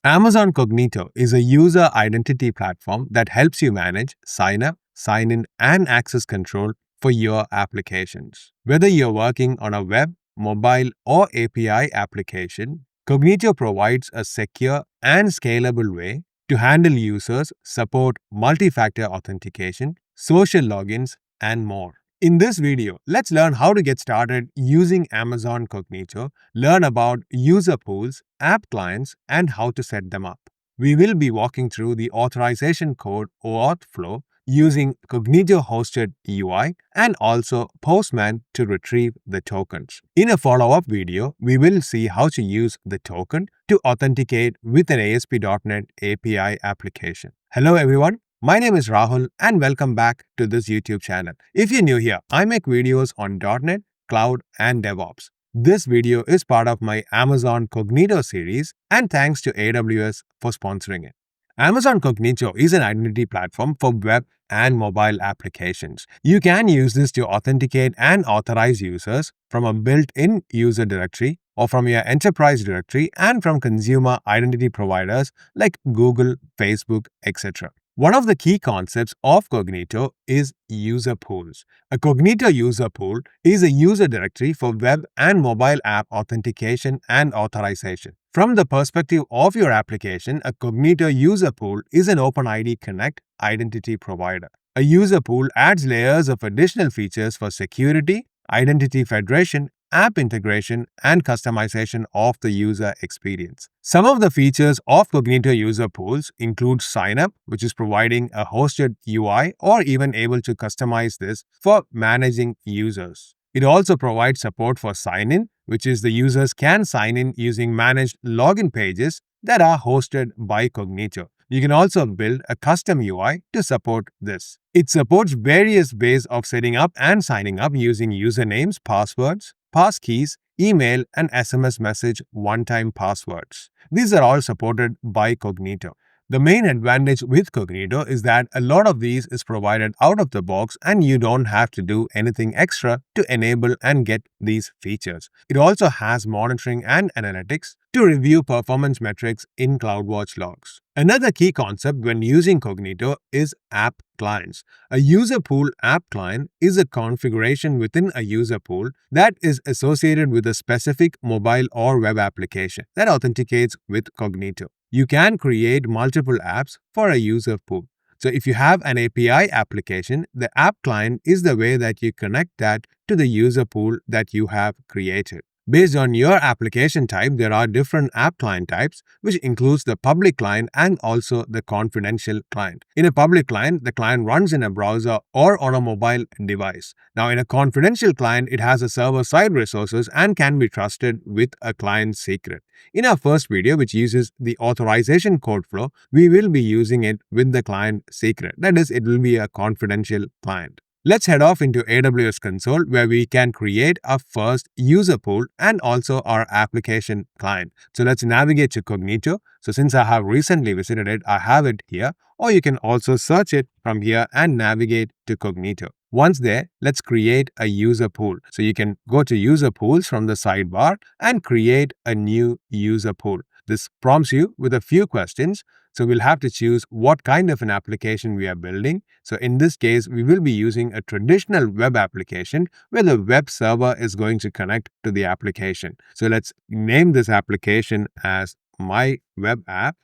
Amazon Cognito is a user identity platform that helps you manage sign up, sign in, and access control for your applications. Whether you're working on a web, mobile, or API application, Cognito provides a secure and scalable way to handle users, support multi-factor authentication, social logins, and more. In this video, let's learn how to get started using Amazon Cognito, learn about user pools, app clients, and how to set them up. We will be walking through the Authorization Code OAuth Flow using Cognito-hosted UI and also Postman to retrieve the tokens. In a follow-up video, we will see how to use the token to authenticate with an ASP.NET API application. Hello everyone. My name is Rahul and welcome back to this YouTube channel. If you're new here, I make videos on .NET, Cloud, and DevOps. This video is part of my Amazon Cognito series and thanks to AWS for sponsoring it. Amazon Cognito is an identity platform for web and mobile applications. You can use this to authenticate and authorize users from a built-in user directory or from your enterprise directory and from consumer identity providers like Google, Facebook, etc. One of the key concepts of Cognito is user pools. A Cognito user pool is a user directory for web and mobile app authentication and authorization. From the perspective of your application, a Cognito user pool is an OpenID Connect identity provider. A user pool adds layers of additional features for security, identity federation, app integration, and customization of the user experience. Some of the features of Cognito user pools include sign-up, which is providing a hosted UI or even able to customize this for managing users. It also provides support for sign-in, which is the users can sign in using managed login pages that are hosted by Cognito. You can also build a custom UI to support this. It supports various ways of setting up and signing up using usernames, passwords, passkeys, email, and SMS message one-time passwords. These are all supported by Cognito. The main advantage with Cognito is that a lot of these is provided out of the box and you don't have to do anything extra to enable and get these features. It also has monitoring and analytics to review performance metrics in CloudWatch logs. Another key concept when using Cognito is app clients. A user pool app client is a configuration within a user pool that is associated with a specific mobile or web application that authenticates with Cognito. You can create multiple apps for a user pool. So if you have an API application, the app client is the way that you connect that to the user pool that you have created. Based on your application type, there are different app client types, which includes the public client and also the confidential client. In a public client, the client runs in a browser or on a mobile device. Now, in a confidential client, it has a server-side resources and can be trusted with a client secret. In our first video, which uses the authorization code flow, we will be using it with the client secret. That is, it will be a confidential client. Let's head off into AWS console where we can create our first user pool and also our application client. So let's navigate to Cognito. So since I have recently visited it, I have it here, or you can also search it from here and navigate to Cognito. Once there, let's create a user pool. So you can go to user pools from the sidebar and create a new user pool. This prompts you with a few questions. So we'll have to choose what kind of an application we are building. So in this case, we will be using a traditional web application where the web server is going to connect to the application. So let's name this application as My Web App.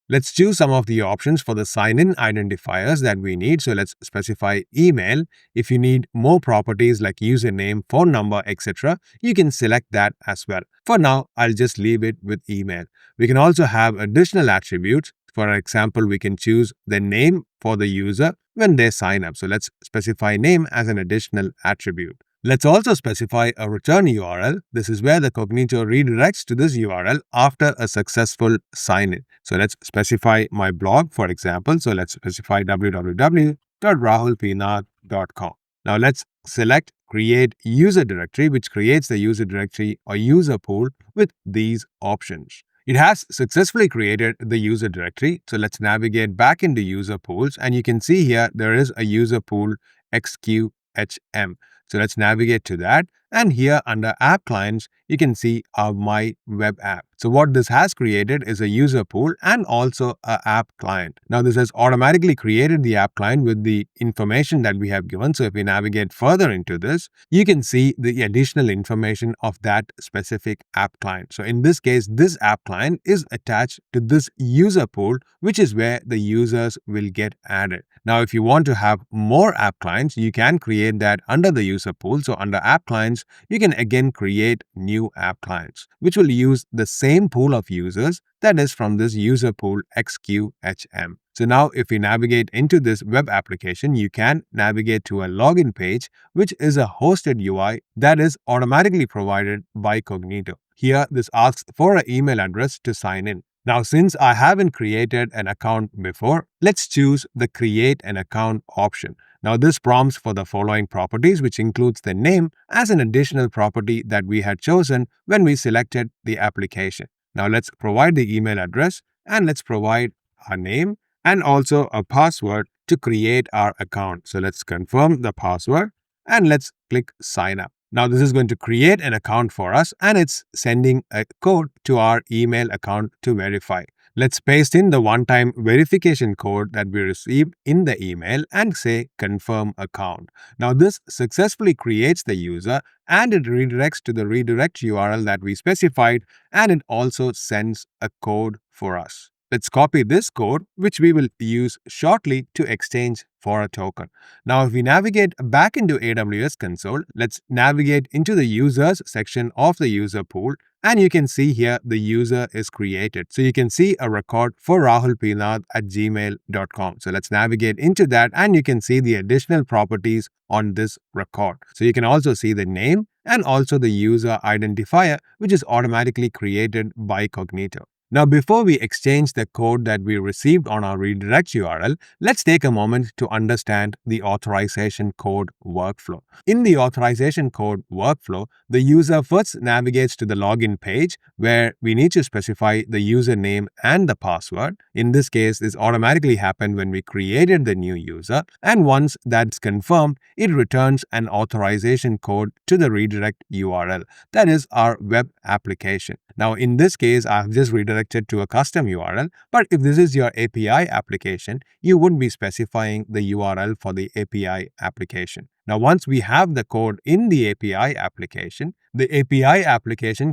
Let's choose some of the options for the sign-in identifiers that we need. So let's specify email. If you need more properties like username, phone number, etc., you can select that as well. For now, I'll just leave it with email. We can also have additional attributes. For example, we can choose the name for the user when they sign up. So let's specify name as an additional attribute. Let's also specify a return URL. This is where the Cognito redirects to this URL after a successful sign-in. So let's specify my blog, for example. So let's specify www.rahulpinath.com. Now let's select Create User Directory, which creates the user directory or user pool with these options. It has successfully created the user directory. So let's navigate back into user pools and you can see here there is a user pool XQHM. So let's navigate to that And here under app clients, you can see our My Web App. So what this has created is a user pool and also an app client. Now this has automatically created the app client with the information that we have given. So if we navigate further into this, you can see the additional information of that specific app client. So in this case, this app client is attached to this user pool, which is where the users will get added. Now, if you want to have more app clients, you can create that under the user pool. So under app clients, you can again create new app clients, which will use the same pool of users that is from this user pool XQHM. So now if we navigate into this web application, you can navigate to a login page, which is a hosted UI that is automatically provided by Cognito. Here, this asks for an email address to sign in. Now, since I haven't created an account before, let's choose the Create an Account option. Now, this prompts for the following properties, which includes the name as an additional property that we had chosen when we selected the application. Now, let's provide the email address and let's provide our name and also a password to create our account. So let's confirm the password and let's click Sign Up. Now, this is going to create an account for us and it's sending a code to our email account to verify. Let's paste in the one-time verification code that we received in the email and say confirm account. Now, this successfully creates the user and it redirects to the redirect URL that we specified, and it also sends a code for us. Let's copy this code, which we will use shortly to exchange for a token. Now, if we navigate back into AWS console, let's navigate into the users section of the user pool. And you can see here the user is created. So you can see a record for rahulpinath@gmail.com. So let's navigate into that and you can see the additional properties on this record. So you can also see the name and also the user identifier, which is automatically created by Cognito. Now, before we exchange the code that we received on our redirect URL, let's take a moment to understand the authorization code workflow. In the authorization code workflow, the user first navigates to the login page where we need to specify the username and the password. In this case, this automatically happened when we created the new user. And once that's confirmed, it returns an authorization code to the redirect URL. That is our web application. Now, in this case, I've just redirected to a custom URL, but if this is your API application, you would be specifying the URL for the API application. Now, once we have the code in the API application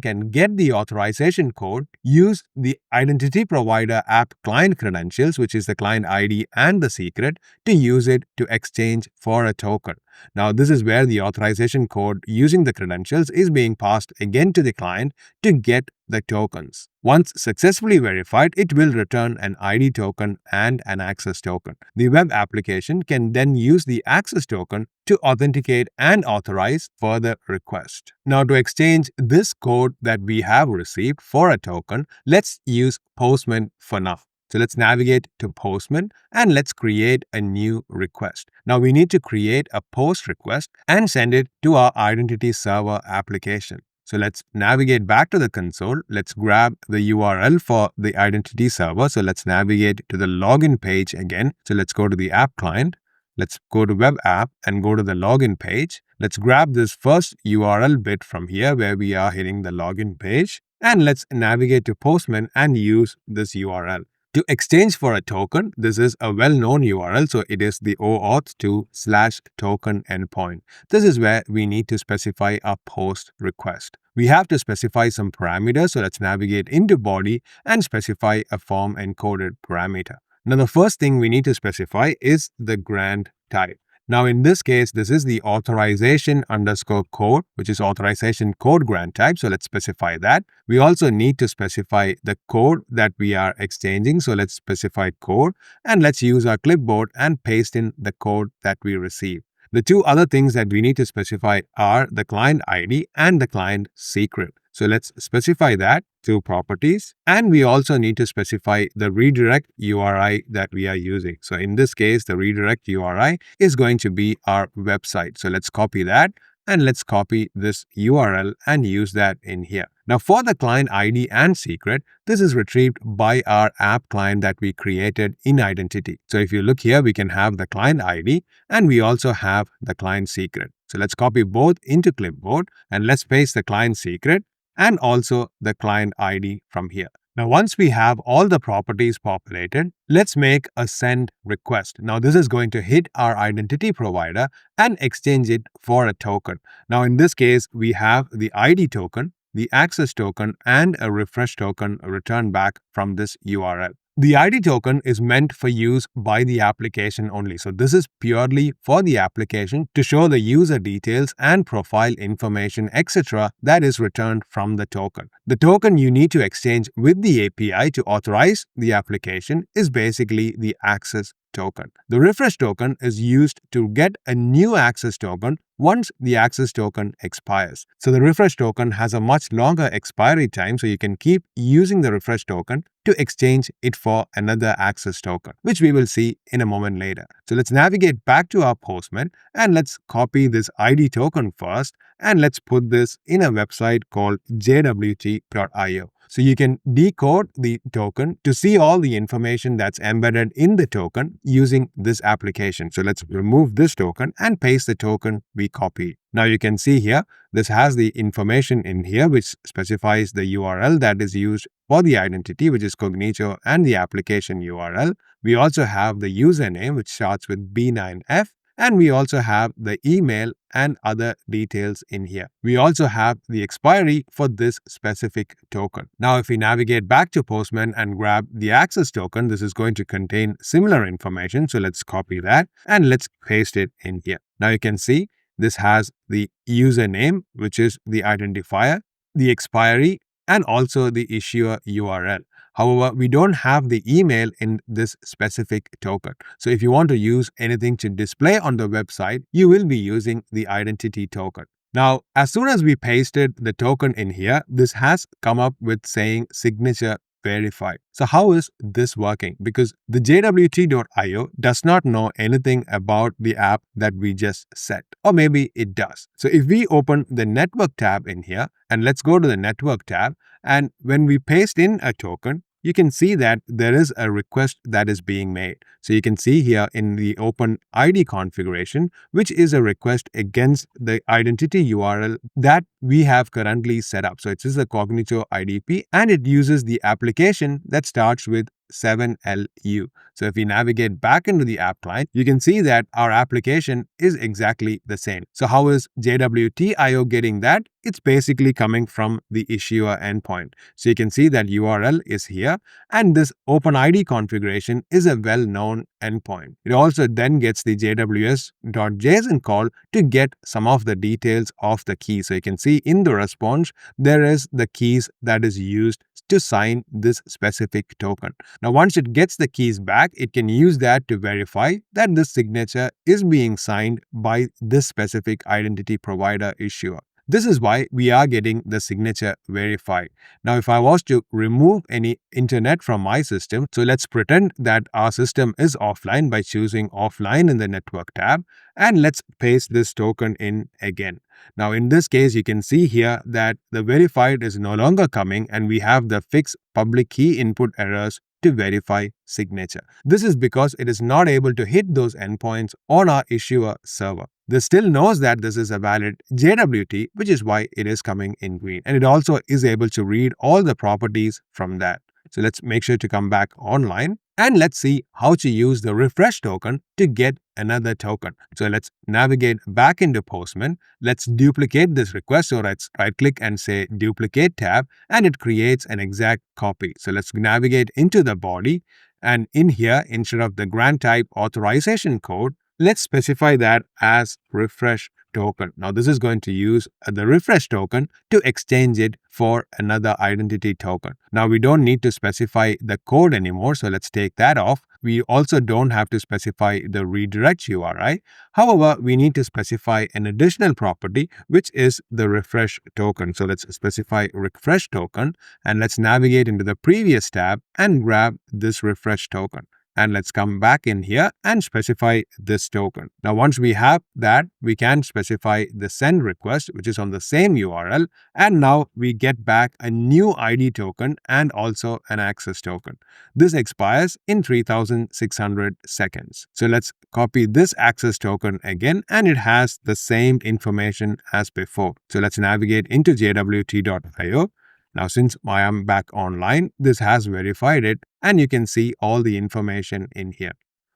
can get the authorization code, use the identity provider app client credentials, which is the client ID and the secret, to use it to exchange for a token. Now, this is where the authorization code using the credentials is being passed again to the client to get the tokens. Once successfully verified, it will return an ID token and an access token. The web application can then use the access token to authenticate and authorize further requests. Now, to exchange this code that we have received for a token, let's use Postman for now. So let's navigate to Postman and let's create a new request. Now we need to create a post request and send it to our identity server application. So let's navigate back to the console. Let's grab the URL for the identity server. So let's navigate to the login page again. So let's go to the app client. Let's go to web app and go to the login page. Let's grab this first URL bit from here where we are hitting the login page. And let's navigate to Postman and use this URL. To exchange for a token, this is a well-known URL, so it is the OAuth 2/token endpoint. This is where we need to specify a post request. We have to specify some parameters, so let's navigate into body and specify a form encoded parameter. Now, the first thing we need to specify is the grant type. Now, in this case, this is the authorization_code, which is authorization code grant type. So let's specify that. We also need to specify the code that we are exchanging. So let's specify code and let's use our clipboard and paste in the code that we receive. The two other things that we need to specify are the client ID and the client secret. So let's specify that to properties, and we also need to specify the redirect URI that we are using. So in this case, the redirect URI is going to be our website. So let's copy that and let's copy this URL and use that in here. Now for the client ID and secret, this is retrieved by our app client that we created in identity. So if you look here, we can have the client ID and we also have the client secret. So let's copy both into clipboard and let's paste the client secret and also the client ID from here. Now, once we have all the properties populated, let's make a send request. Now, this is going to hit our identity provider and exchange it for a token. Now, in this case, we have the ID token, the access token, and a refresh token returned back from this URL. The ID token is meant for use by the application only. So this is purely for the application to show the user details and profile information, etc. that is returned from the token. The token you need to exchange with the API to authorize the application is basically the access token. The refresh token is used to get a new access token once the access token expires. So the refresh token has a much longer expiry time, so you can keep using the refresh token to exchange it for another access token, which we will see in a moment later. So let's navigate back to our Postman and let's copy this ID token first and let's put this in a website called jwt.io. So you can decode the token to see all the information that's embedded in the token using this application. So let's remove this token and paste the token we copied. Now you can see here, this has the information in here which specifies the URL that is used for the identity, which is Cognito, and the application URL. We also have the username, which starts with B9F. And we also have the email and other details in here. We also have the expiry for this specific token. Now, if we navigate back to Postman and grab the access token, this is going to contain similar information. So let's copy that and let's paste it in here. Now you can see this has the username, which is the identifier, the expiry, and also the issuer URL. However, we don't have the email in this specific token. So if you want to use anything to display on the website, you will be using the identity token. Now, as soon as we pasted the token in here, this has come up with saying signature verified. So how is this working? Because the jwt.io does not know anything about the app that we just set. Or maybe it does. So if we open the network tab in here, and let's go to the network tab, and when we paste in a token, you can see that there is a request that is being made. So you can see here in the open ID configuration, which is a request against the identity URL that we have currently set up. So it is a Cognito IDP and it uses the application that starts with 7LU. So if we navigate back into the app client, you can see that our application is exactly the same. So how is JWT.io getting that? It's basically coming from the issuer endpoint. So you can see that URL is here and this OpenID configuration is a well-known endpoint. It also then gets the jws.json call to get some of the details of the key. So you can see in the response, there is the keys that is used to sign this specific token. Now, once it gets the keys back, it can use that to verify that this signature is being signed by this specific identity provider issuer. This is why we are getting the signature verified. Now, if I was to remove any internet from my system, so let's pretend that our system is offline by choosing offline in the network tab, and let's paste this token in again. Now, in this case, you can see here that the verified is no longer coming and we have the fix public key input errors to verify signature. This is because it is not able to hit those endpoints on our issuer server. This still knows that this is a valid JWT, which is why it is coming in green. And it also is able to read all the properties from that. So let's make sure to come back online and let's see how to use the refresh token to get another token. So let's navigate back into Postman. Let's duplicate this request. So let's right click and say duplicate tab and it creates an exact copy. So let's navigate into the body and in here, instead of the grant type authorization code, let's specify that as refresh token. Now this is going to use the refresh token to exchange it for another identity token. Now we don't need to specify the code anymore, so let's take that off. We also don't have to specify the redirect URI. However, we need to specify an additional property, which is the refresh token. So let's specify refresh token and let's navigate into the previous tab and grab this refresh token. And let's come back in here and specify this token. Now, once we have that, we can specify the send request, which is on the same URL. And now we get back a new ID token and also an access token. This expires in 3600 seconds. So let's copy this access token again, and it has the same information as before. So let's navigate into jwt.io. Now, since I am back online, this has verified it, and you can see all the information in here.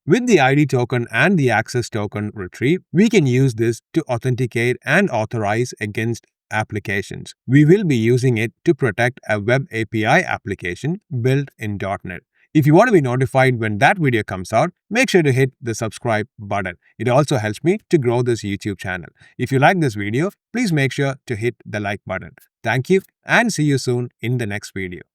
With the ID token and the access token retrieved, we can use this to authenticate and authorize against applications. We will be using it to protect a web API application built in .NET. If you want to be notified when that video comes out, make sure to hit the subscribe button. It also helps me to grow this YouTube channel. If you like this video, please make sure to hit the like button. Thank you and see you soon in the next video.